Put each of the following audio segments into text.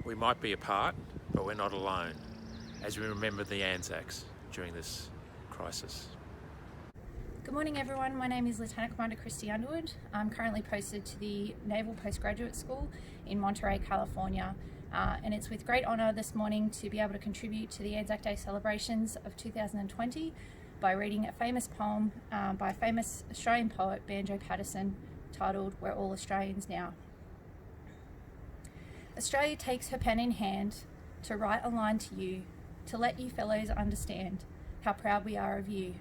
We might be apart, but we're not alone, as we remember the Anzacs during this crisis. Good morning everyone, my name is Lieutenant Commander Christy Underwood. I'm currently posted to the Naval Postgraduate School in Monterey, California, and it's with great honour this morning to be able to contribute to the Anzac Day celebrations of 2020 by reading a famous poem by a famous Australian poet, Banjo Patterson, titled "We're All Australians Now." Australia takes her pen in hand to write a line to you, to let you fellows understand how proud we are of you.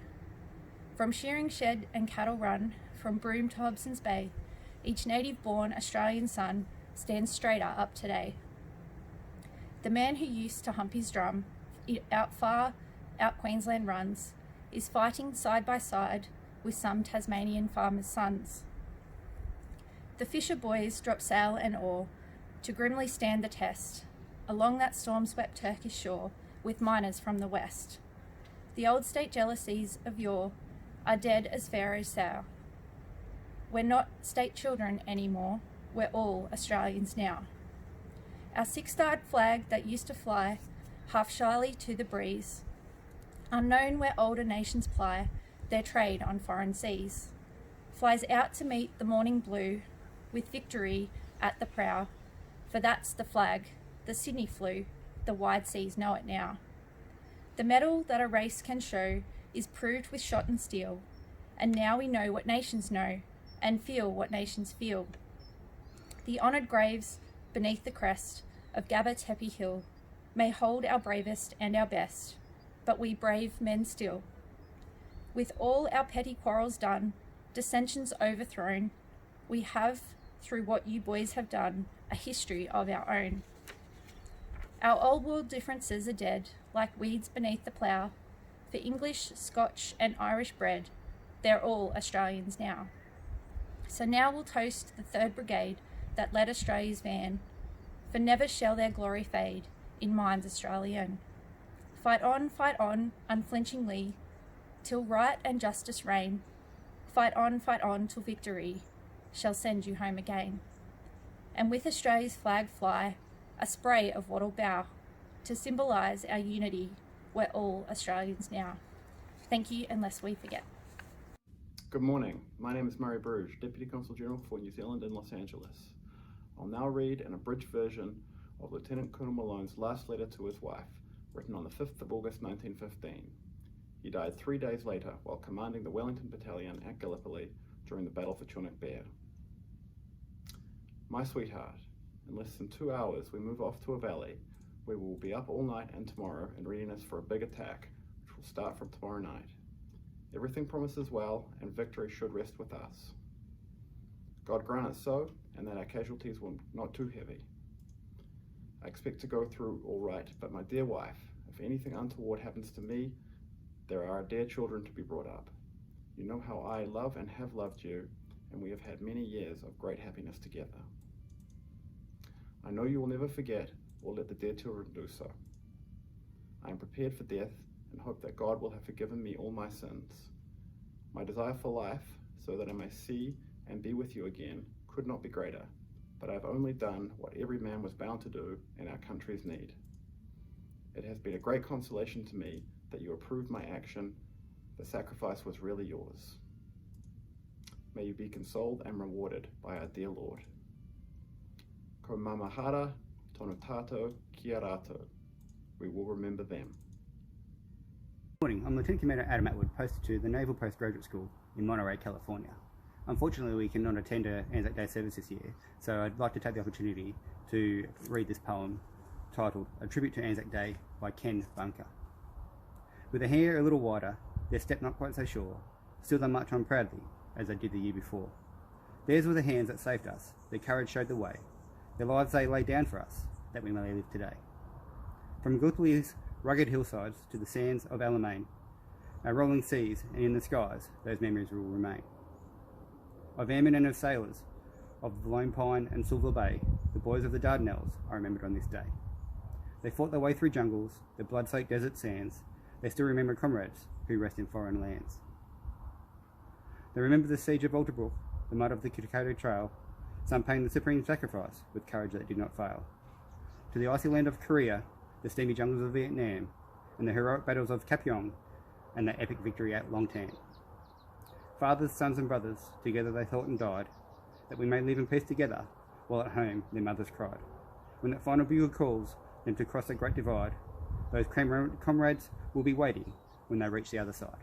From shearing shed and cattle run, from Broome to Hobson's Bay, each native-born Australian son stands straighter up today. The man who used to hump his drum, out Queensland runs, is fighting side by side with some Tasmanian farmers' sons. The fisher boys drop sail and oar to grimly stand the test along that storm-swept Turkish shore with miners from the west. The old state jealousies of yore are dead as Pharaoh's sow. We're not state children anymore, we're all Australians now. Our six-starred flag that used to fly half shyly to the breeze, unknown where older nations ply their trade on foreign seas, flies out to meet the morning blue with victory at the prow, for that's the flag the Sydney flew, the wide seas know it now. The medal that a race can show is proved with shot and steel, and now we know what nations know, and feel what nations feel. The honoured graves beneath the crest of Gabba Tepe Hill may hold our bravest and our best, but we brave men still. With all our petty quarrels done, dissensions overthrown, we have, through what you boys have done, a history of our own. Our old world differences are dead, like weeds beneath the plough. For English, Scotch and Irish bred, they're all Australians now. So now we'll toast the 3rd Brigade that led Australia's van, for never shall their glory fade in minds Australian. Fight on, unflinchingly, till right and justice reign. Fight on till victory shall send you home again. And with Australia's flag fly, a spray of wattle bough, to symbolise our unity. We're all Australians now. Thank you, and lest we forget. Good morning. My name is Murray Bruges, Deputy Consul General for New Zealand in Los Angeles. I'll now read an abridged version of Lieutenant Colonel Malone's last letter to his wife, written on the 5th of August 1915. He died 3 days later while commanding the Wellington Battalion at Gallipoli during the Battle for Chunuk Bair. My sweetheart, in less than 2 hours we move off to a valley where we will be up all night and tomorrow in readiness for a big attack, which will start from tomorrow night. Everything promises well, and victory should rest with us. God grant it so, and that our casualties will not too heavy. I expect to go through all right, but my dear wife, if anything untoward happens to me, there are our dear children to be brought up. You know how I love and have loved you, and we have had many years of great happiness together. I know you will never forget or let the dear children do so. I am prepared for death and hope that God will have forgiven me all my sins. My desire for life, so that I may see and be with you again, could not be greater, but I have only done what every man was bound to do in our country's need. It has been a great consolation to me that you approved my action. The sacrifice was really yours. May you be consoled and rewarded by our dear Lord. Ko mamahara tonu tātou kia rātou. We will remember them. Good morning, I'm Lieutenant Commander Adam Atwood, posted to the Naval Postgraduate School in Monterey, California. Unfortunately, we cannot attend an Anzac Day service this year, so I'd like to take the opportunity to read this poem titled A Tribute to Anzac Day by Ken Bunker. With a hair a little wider, their step not quite so sure, still they march on proudly as they did the year before. Theirs were the hands that saved us, their courage showed the way, their lives they laid down for us, that we may live today. From Gallipoli's rugged hillsides to the sands of Alamein, our rolling seas and in the skies, those memories will remain. Of airmen and of sailors, of the Lone Pine and Silver Bay, the boys of the Dardanelles are remembered on this day. They fought their way through jungles, the blood-soaked desert sands. They still remember comrades who rest in foreign lands. They remember the siege of Alderbrook, the mud of the Dakota Trail, some paying the supreme sacrifice with courage that did not fail. to the icy land of Korea, the steamy jungles of Vietnam, and the heroic battles of Kapyong, and the epic victory at Long Tan. Fathers, sons and brothers, together they fought and died, that we may live in peace together, while at home their mothers cried. When that final bugle calls them to cross the great divide, those comrades will be waiting when they reach the other side.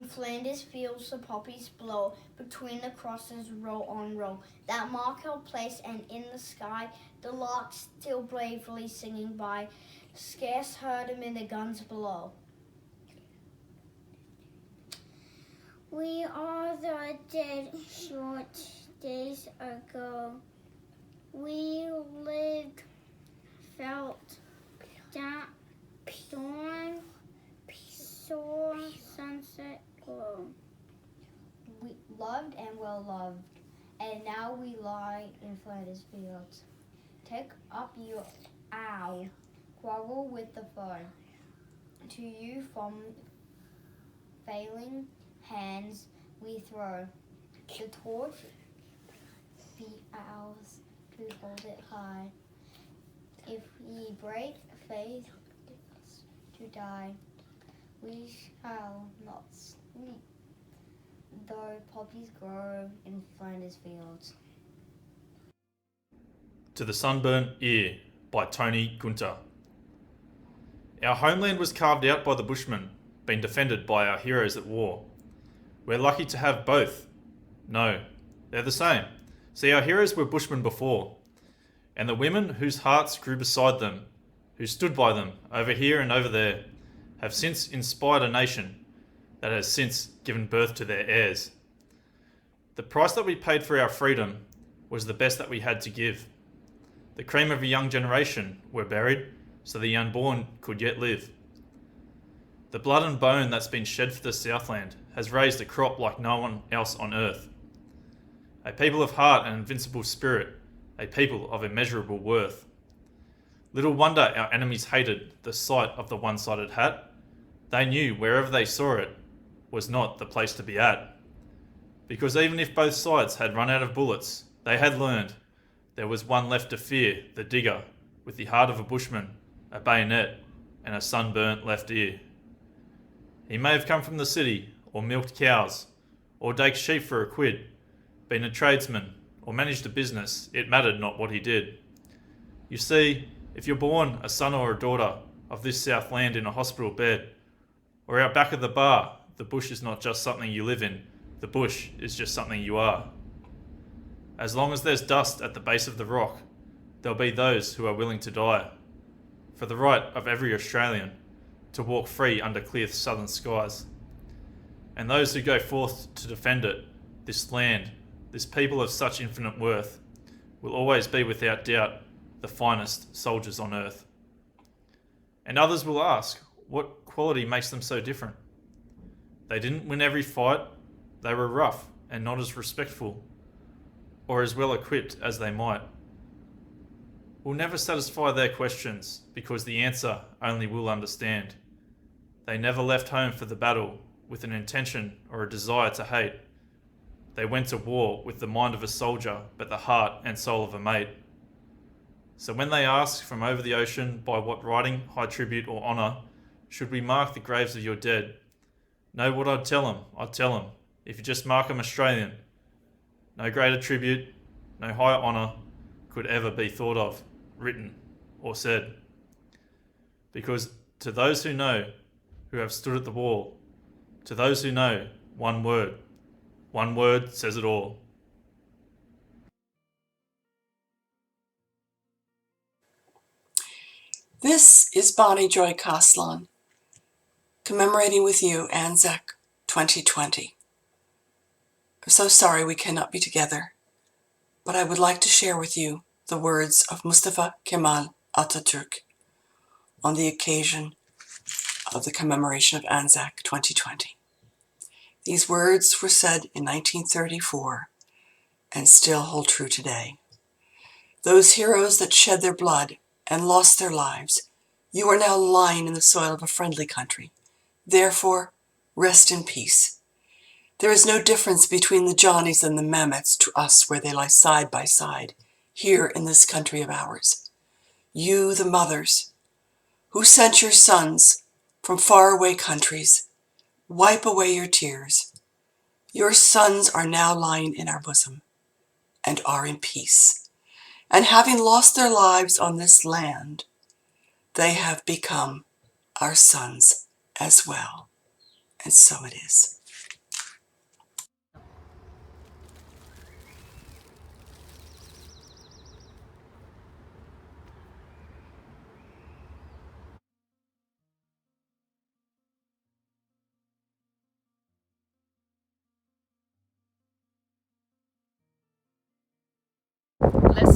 In Flanders fields the poppies blow, between the crosses row on row, that mark our place, and in the sky the larks still bravely singing by, scarce heard amid the guns below. We are the dead short days ago. We lived, felt, that storm, saw sunset glow. We loved and were loved, and now we lie in Flanders fields. Take up your owl, quarrel with the foe. To you from failing hands we throw the torch, be ours to hold it high. If ye break faith to die, we shall not sleep, though poppies grow in Flanders fields. To the Sunburnt Ear by Tony Gunter. Our homeland was carved out by the Bushmen, been defended by our heroes at war. We're lucky to have both. No, they're the same. See, our heroes were Bushmen before, and the women whose hearts grew beside them, who stood by them over here and over there, have since inspired a nation that has since given birth to their heirs. The price that we paid for our freedom was the best that we had to give. The cream of a young generation were buried so the unborn could yet live. The blood and bone that's been shed for the Southland has raised a crop like no one else on earth. A people of heart and invincible spirit, a people of immeasurable worth. Little wonder our enemies hated the sight of the one-sided hat. They knew wherever they saw it was not the place to be at. Because even if both sides had run out of bullets, they had learned there was one left to fear, the digger, with the heart of a bushman, a bayonet, and a sunburnt left ear. He may have come from the city, or milked cows, or daked sheep for a quid, been a tradesman, or managed a business. It mattered not what he did. You see, if you're born a son or a daughter of this South land in a hospital bed, or out back of the bar, the bush is not just something you live in, the bush is just something you are. As long as there's dust at the base of the rock, there'll be those who are willing to die, for the right of every Australian to walk free under clear southern skies. And those who go forth to defend it, this land, this people of such infinite worth, will always be without doubt the finest soldiers on earth. And others will ask, what quality makes them so different? They didn't win every fight, they were rough and not as respectful, or as well equipped as they might. We'll never satisfy their questions, because the answer only we'll understand. They never left home for the battle with an intention or a desire to hate. They went to war with the mind of a soldier, but the heart and soul of a mate. So when they ask from over the ocean, by what writing, high tribute or honour, should we mark the graves of your dead? Know what I'd tell them? I'd tell them, if you just mark them Australian, no greater tribute, no higher honour could ever be thought of, written or said. Because to those who know, who have stood at the wall, to those who know, one word says it all. This is Bonnie Joy Costlon, commemorating with you Anzac 2020. I'm so sorry we cannot be together, but I would like to share with you the words of Mustafa Kemal Atatürk on the occasion of the commemoration of Anzac 2020. These words were said in 1934 and still hold true today. Those heroes that shed their blood and lost their lives, you are now lying in the soil of a friendly country. Therefore, rest in peace. There is no difference between the Johnnies and the Mammoths to us where they lie side by side, here in this country of ours. you the mothers, who sent your sons from faraway countries, wipe away your tears. Your sons are now lying in our bosom and are in peace. And having lost their lives on this land, they have become our sons as well. And so it is. Lesson